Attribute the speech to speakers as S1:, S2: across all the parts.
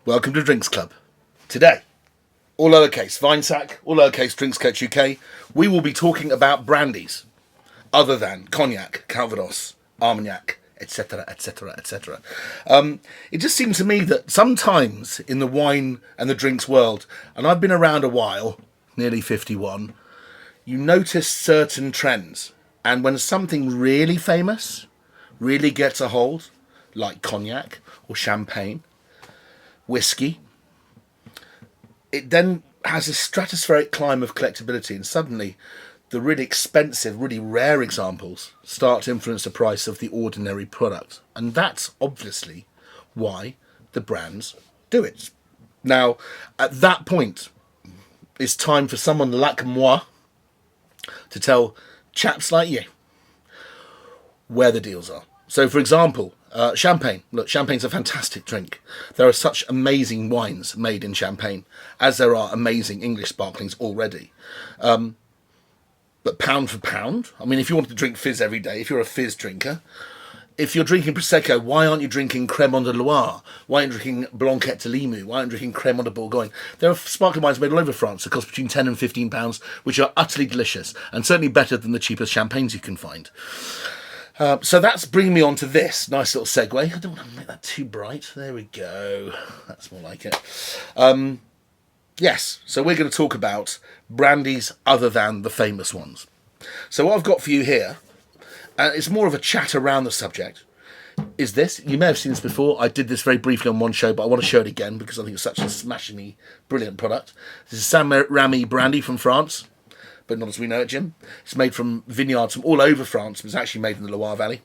S1: Welcome to Drinks Club. Today, all lowercase, Vinesack, all lowercase, Drinks Coach UK, we will be talking about brandies, other than cognac, Calvados, Armagnac, etc., etc., etc. It just seems to me that sometimes in the wine and the drinks world, and I've been around a while, nearly 51, you notice certain trends. And when something really famous really gets a hold, like cognac or champagne, Whisky, it then has a stratospheric climb of collectability, and suddenly the really expensive, really rare examples start to influence the price of the ordinary product. And that's obviously why the brands do it. Now, at that point, it's time for someone like moi to tell chaps like you where the deals are. So, for example, champagne. Look, champagne's a fantastic drink. There are such amazing wines made in Champagne, as there are amazing English sparklings already. But pound for pound, I mean, if you wanted to drink fizz every day, if you're a fizz drinker, if you're drinking Prosecco, why aren't you drinking Crème de Loire? Why aren't you drinking Blanquette de Limoux? Why aren't you drinking Crème de Bourgogne? There are sparkling wines made all over France that cost between £10 and £15, which are utterly delicious, and certainly better than the cheapest champagnes you can find. So that's bringing me on to this nice little segue. I don't want to make that too bright. There we go. That's more like it. Yes, so we're going to talk about brandies other than the famous ones. So what I've got for you here, and it's more of a chat around the subject, is this. You may have seen this before. I did this very briefly on one show, but I want to show it again because I think it's such a smashingly brilliant product. This is Rémy brandy from France, but not as we know it, Jim. It's made from vineyards from all over France, but it's actually made in the Loire Valley.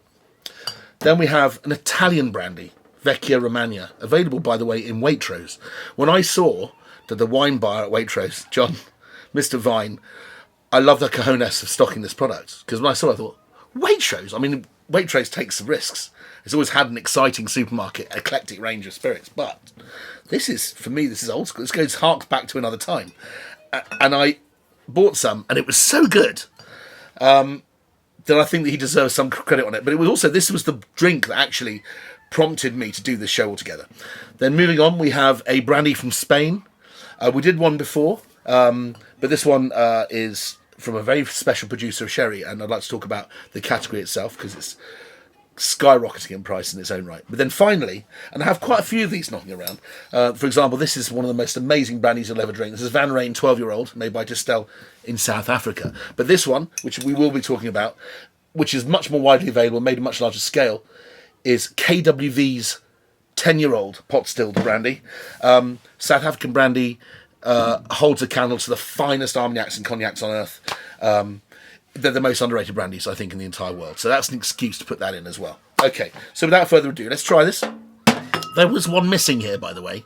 S1: Then we have an Italian brandy, Vecchia Romagna, available, by the way, in Waitrose. When I saw that the wine buyer at Waitrose, John, Mr. Vine, I love the cojones of stocking this product, because when I saw it, I thought, Waitrose? I mean, Waitrose takes the risks. It's always had an exciting supermarket, eclectic range of spirits, but this is, for me, this is old school. This harks back to another time. And I bought some, and it was so good that I think that he deserves some credit on it. But it was also, this was the drink that actually prompted me to do this show altogether. Then moving on, we have a brandy from Spain. We did one before, but this one is from a very special producer of sherry, and I'd like to talk about the category itself because it's skyrocketing in price in its own right. But then finally, and I have quite a few of these knocking around. For example, this is one of the most amazing brandies you'll ever drink. This is Van Rijn 12-year-old, made by Distel in South Africa. But this one, which we will be talking about, which is much more widely available, made on a much larger scale, is KWV's 10-year-old pot-stilled brandy. South African brandy holds a candle to the finest Armagnacs and cognacs on earth. They're the most underrated brandies, I think, in the entire world. So that's an excuse to put that in as well. Okay, so without further ado, let's try this. There was one missing here, by the way.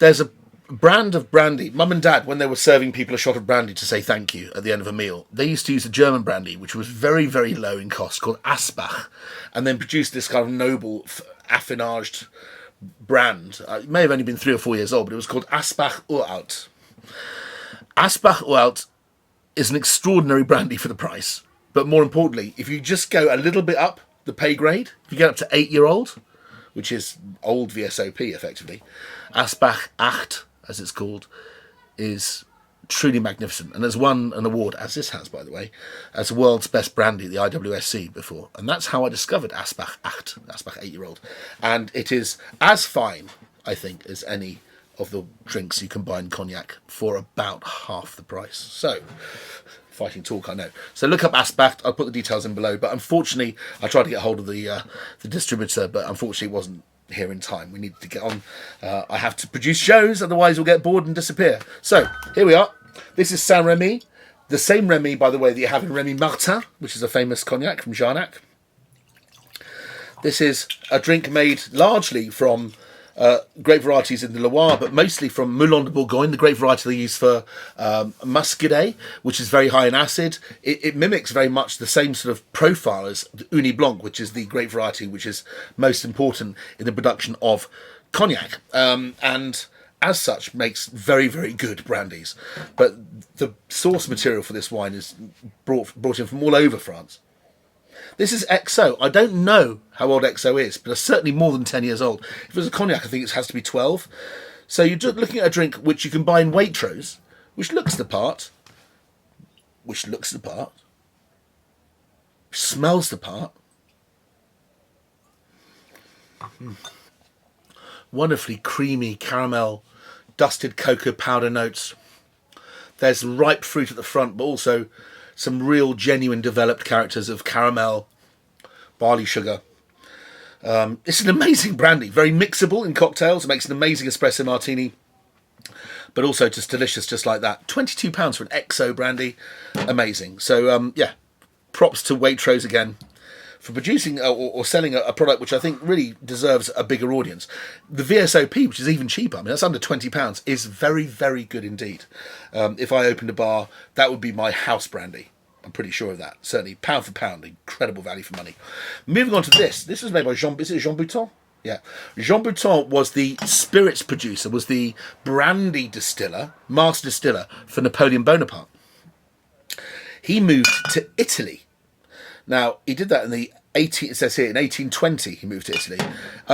S1: There's a brand of brandy. Mum and Dad, when they were serving people a shot of brandy to say thank you at the end of a meal, they used to use a German brandy, which was very, very low in cost, called Asbach, and then produced this kind of noble, affinaged brand. It may have only been 3 or 4 years old, but it was called Asbach Uralt. Asbach Uralt is an extraordinary brandy for the price. But more importantly, if you just go a little bit up the pay grade, if you get up to 8-year-old, which is old VSOP effectively, Asbach Acht, as it's called, is truly magnificent and has won an award, as this has, by the way, as the world's best brandy at the IWSC before. And that's how I discovered Asbach Acht, Asbach 8-year-old. And it is as fine, I think, as any of the drinks you can buy in cognac for about half the price. So, fighting talk, I know. So look up Asbach. I'll put the details in below. But unfortunately, I tried to get hold of the distributor, but unfortunately it wasn't here in time. We need to get on. I have to produce shows, otherwise we'll get bored and disappear. So, here we are. This is Saint Rémy. The same Rémy, by the way, that you have in Rémy Martin, which is a famous cognac from Jarnac. This is a drink made largely from grape varieties in the Loire, but mostly from Moulin de Bourgogne, the grape variety they use for Muscadet, which is very high in acid. It mimics very much the same sort of profile as the Uni Blanc, which is the grape variety which is most important in the production of cognac, and as such makes very, very good brandies. But the source material for this wine is brought in from all over France. This is XO. I don't know how old XO is, but it's certainly more than 10 years old. If it was a cognac, I think it has to be 12. So you're just looking at a drink which you can buy in Waitrose, which looks the part, smells the part. Wonderfully creamy caramel, dusted cocoa powder notes. There's ripe fruit at the front, but also some real genuine developed characters of caramel, barley sugar. It's an amazing brandy, very mixable in cocktails. It makes an amazing espresso martini, but also just delicious just like that. £22 for an XO brandy, amazing. So yeah, props to Waitrose again for producing or selling a product which I think really deserves a bigger audience. The VSOP, which is even cheaper, I mean that's under £20, is very, very good indeed. If I opened a bar, that would be my house brandy. I'm pretty sure of that. Certainly, pound for pound, incredible value for money. Moving on to this. This was made by Jean... Is it Jean Bruton? Yeah. Jean Bruton was the spirits producer, was the brandy distiller, master distiller for Napoleon Bonaparte. He moved to Italy. Now, he did that in the it says here in 1820 he moved to Italy,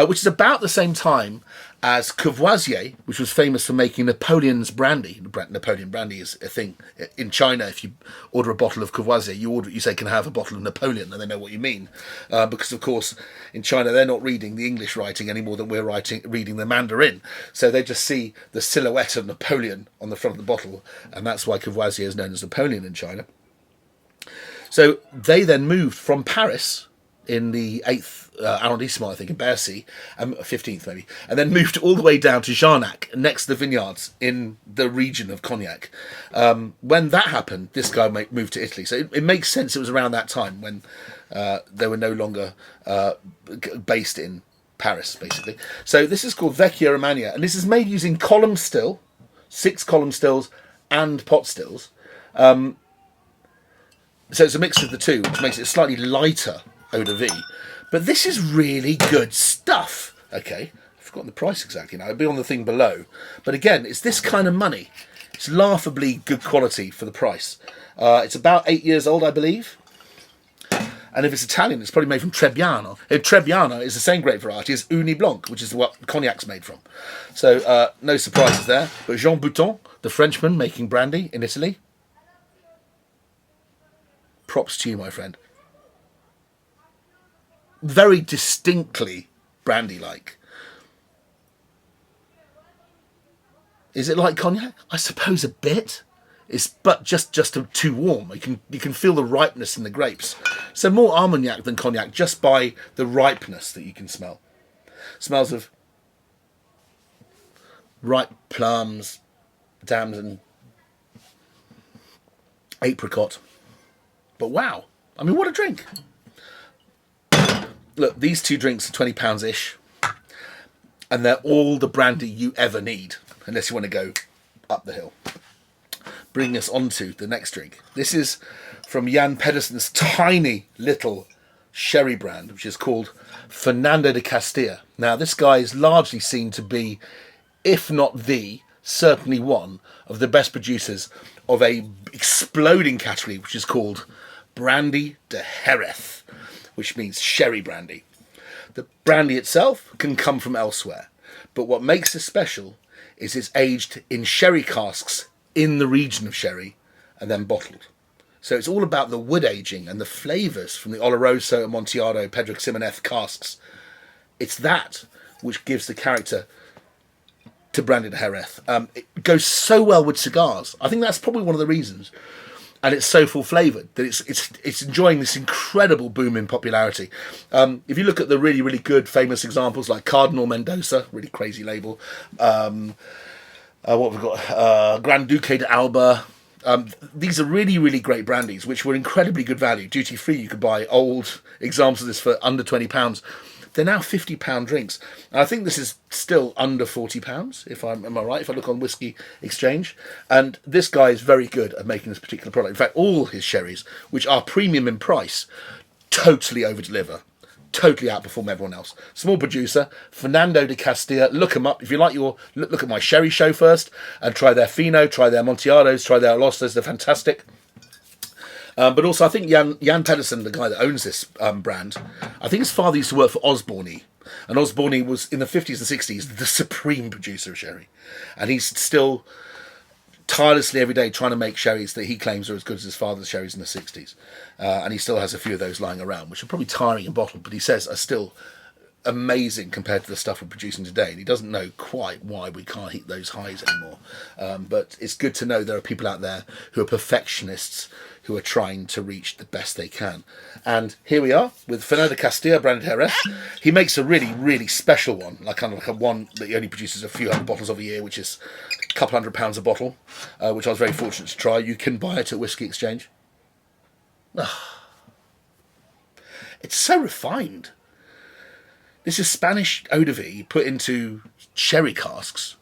S1: which is about the same time as Courvoisier, which was famous for making Napoleon's brandy. Napoleon brandy is a thing in China. If you order a bottle of Courvoisier, you say, "Can I have a bottle of Napoleon?" and they know what you mean, because of course in China they're not reading the English writing any more than we're reading the Mandarin, so they just see the silhouette of Napoleon on the front of the bottle, and that's why Courvoisier is known as Napoleon in China. So they then moved from Paris in the 8th arrondissement, I think, in Bercy, 15th maybe, and then moved all the way down to Jarnac, next to the vineyards in the region of Cognac. When that happened, this guy moved to Italy. So it makes sense it was around that time when they were no longer based in Paris, basically. So this is called Vecchia Romagna, and this is made using column still, 6 column stills and pot stills. So it's a mixture of the two, which makes it slightly lighter eau de vie. But this is really good stuff. Okay, I've forgotten the price exactly now. It'll be on the thing below. But again, it's this kind of money. It's laughably good quality for the price. It's about 8 years old, I believe. And if it's Italian, it's probably made from Trebbiano. Trebbiano is the same grape variety as Uni Blanc, which is what cognac's made from. So no surprises there. But Jean Bruton, the Frenchman making brandy in Italy. Props to you, my friend. Very distinctly brandy-like. Is it like cognac? I suppose a bit. But just too warm. You can feel the ripeness in the grapes. So more Armagnac than cognac, just by the ripeness that you can smell. Smells of ripe plums, damson, apricot. But wow, I mean, what a drink. Look, these two drinks are £20-ish, and they're all the brandy you ever need, unless you want to go up the hill. Bringing us on to the next drink. This is from Jan Pedersen's tiny little sherry brand, which is called Fernando de Castilla. Now, this guy is largely seen to be, if not the, certainly one of the best producers of a exploding category, which is called Brandy de Jerez, which means sherry brandy. The brandy itself can come from elsewhere, but what makes this special is it's aged in sherry casks in the region of sherry and then bottled. So it's all about the wood aging and the flavours from the Oloroso, Amontillado, Pedro Ximenez casks. It's that which gives the character to Brandy de Jerez. It goes so well with cigars. I think that's probably one of the reasons. And it's so full flavoured that it's enjoying this incredible boom in popularity. If you look at the really, really good famous examples like Cardinal Mendoza, really crazy label. What have we got? Gran Duque de Alba. These are really, really great brandies, which were incredibly good value. Duty free, you could buy old examples of this for under £20. They're now £50 drinks. And I think this is still under £40, am I right, if I look on Whisky Exchange. And this guy is very good at making this particular product. In fact, all his sherries, which are premium in price, totally over-deliver. Totally outperform everyone else. Small producer, Fernando de Castilla. Look them up. If you like look at my sherry show first and try their Fino, try their Amontillados, try their Olosas. They're fantastic. But also, I think Jan Pedersen, the guy that owns this brand, I think his father used to work for Osborne. And Osborne was, in the 50s and 60s, the supreme producer of sherry. And he's still tirelessly every day trying to make sherries that he claims are as good as his father's sherries in the 60s. And he still has a few of those lying around, which are probably tiring in bottle, but he says are still amazing compared to the stuff we're producing today. And he doesn't know quite why we can't hit those highs anymore. But it's good to know there are people out there who are perfectionists who are trying to reach the best they can. And here we are with Fernando Castillo, branded Jerez. He makes a really, really special one, like kind of like a one that he only produces a few hundred bottles of a year, which is a couple £100 a bottle, which I was very fortunate to try. You can buy it at Whisky Exchange. It's so refined. This is Spanish eau de vie put into sherry casks.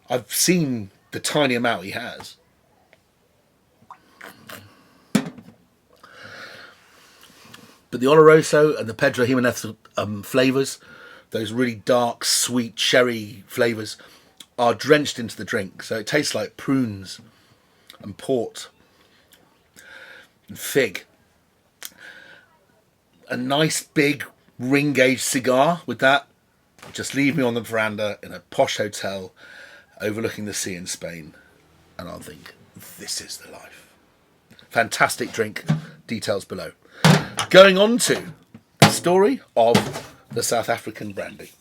S1: I've seen the tiny amount he has. But the Oloroso and the Pedro Jimenez flavours, those really dark, sweet cherry flavours, are drenched into the drink. So it tastes like prunes and port and fig. A nice big ring-gauge cigar with that. Just leave me on the veranda in a posh hotel overlooking the sea in Spain. And I'll think, this is the life. Fantastic drink. Details below. Going on to the story of the South African brandy.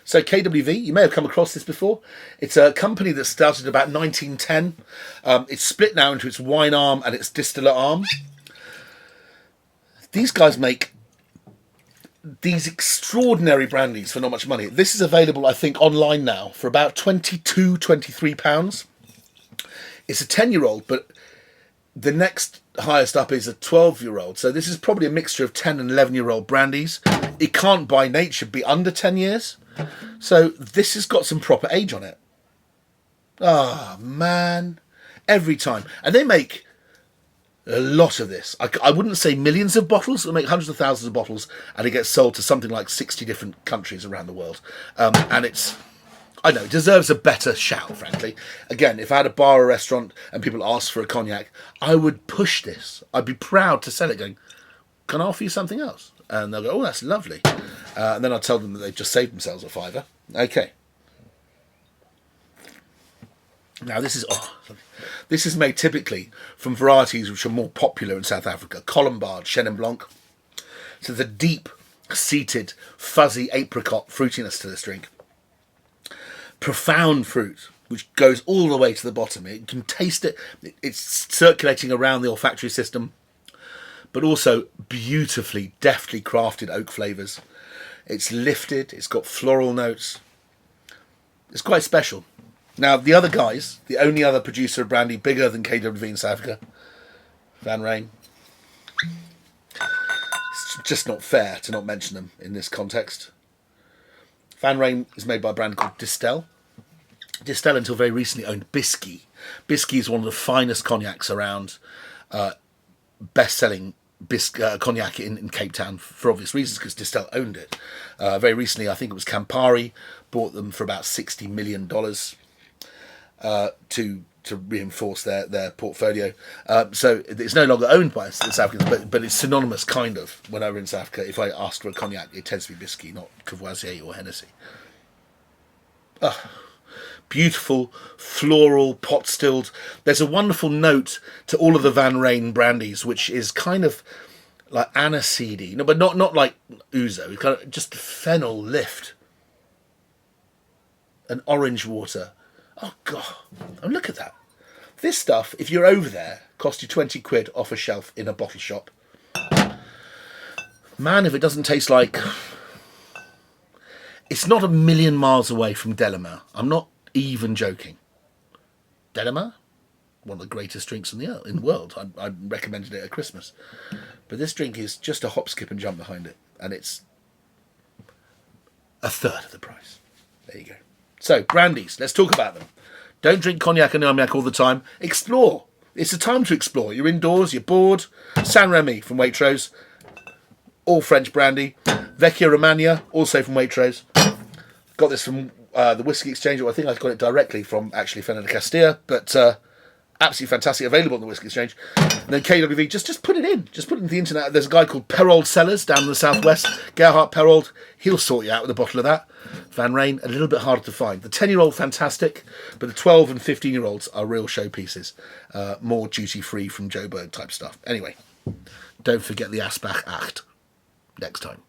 S1: So KWV, you may have come across this before. It's a company that started about 1910. It's split now into its wine arm and its distiller arm. These guys make these extraordinary brandies for not much money. This is available, I think, online now for about £22, £23. It's a 10-year-old, but the next highest up is a 12-year-old. So this is probably a mixture of 10 and 11-year-old brandies. It can't by nature be under 10 years. So this has got some proper age on it. Ah, man. Every time. And they make a lot of this. I wouldn't say millions of bottles. They make hundreds of thousands of bottles. And it gets sold to something like 60 different countries around the world. And it's... I know, it deserves a better shout, frankly. Again, if I had a bar or restaurant and people asked for a cognac, I would push this. I'd be proud to sell it going, can I offer you something else? And they'll go, oh, that's lovely. And then I'll tell them that they've just saved themselves a fiver. Okay. Now, this is made typically from varieties which are more popular in South Africa. Colombard, Chenin Blanc. So the deep-seated, fuzzy apricot fruitiness to this drink. Profound fruit, which goes all the way to the bottom. You can taste it. It's circulating around the olfactory system, but also beautifully, deftly crafted oak flavours. It's lifted. It's got floral notes. It's quite special. Now, the other guys, the only other producer of brandy bigger than KWV in South Africa, Van Rijn. It's just not fair to not mention them in this context. Van Rijn is made by a brand called Distel. Distel, until very recently, owned Whisky. Whisky is one of the finest cognacs around, best-selling cognac in Cape Town for obvious reasons, because Distel owned it. Very recently, I think it was Campari, bought them for about $60 million to reinforce their portfolio. So it's no longer owned by the South Africans, but it's synonymous, kind of. When I were in South Africa, if I asked for a cognac, it tends to be Whisky, not Courvoisier or Hennessy. Beautiful, floral, pot-stilled. There's a wonderful note to all of the Van Rijn brandies, which is kind of like aniseedy, no, but not like ouzo. It's kind of just fennel lift and orange water. Oh, God. Oh, look at that. This stuff, if you're over there, costs you 20 quid off a shelf in a bottle shop. Man, if it doesn't taste like... It's not a million miles away from Delamere. I'm not even joking. Delamere? One of the greatest drinks in the world. I recommended it at Christmas. But this drink is just a hop, skip and jump behind it. And it's a third of the price. There you go. So, brandies, let's talk about them. Don't drink cognac and armagnac all the time. Explore. It's a time to explore. You're indoors, you're bored. Saint Rémy from Waitrose. All French brandy. Vecchia Romagna, also from Waitrose. Got this from the Whisky Exchange, or I think I got it directly from, actually, Fernando Castillo. But Absolutely fantastic, available on the Whisky Exchange. And then KWV, just put it in. Just put it into the internet. There's a guy called Perold Cellars down in the southwest. Gerhard Perold, he'll sort you out with a bottle of that. Van Rijn, a little bit harder to find. The 10-year-old, fantastic, but the 12 and 15-year-olds are real showpieces. More duty-free from Joburg type stuff. Anyway, don't forget the Asbach Acht next time.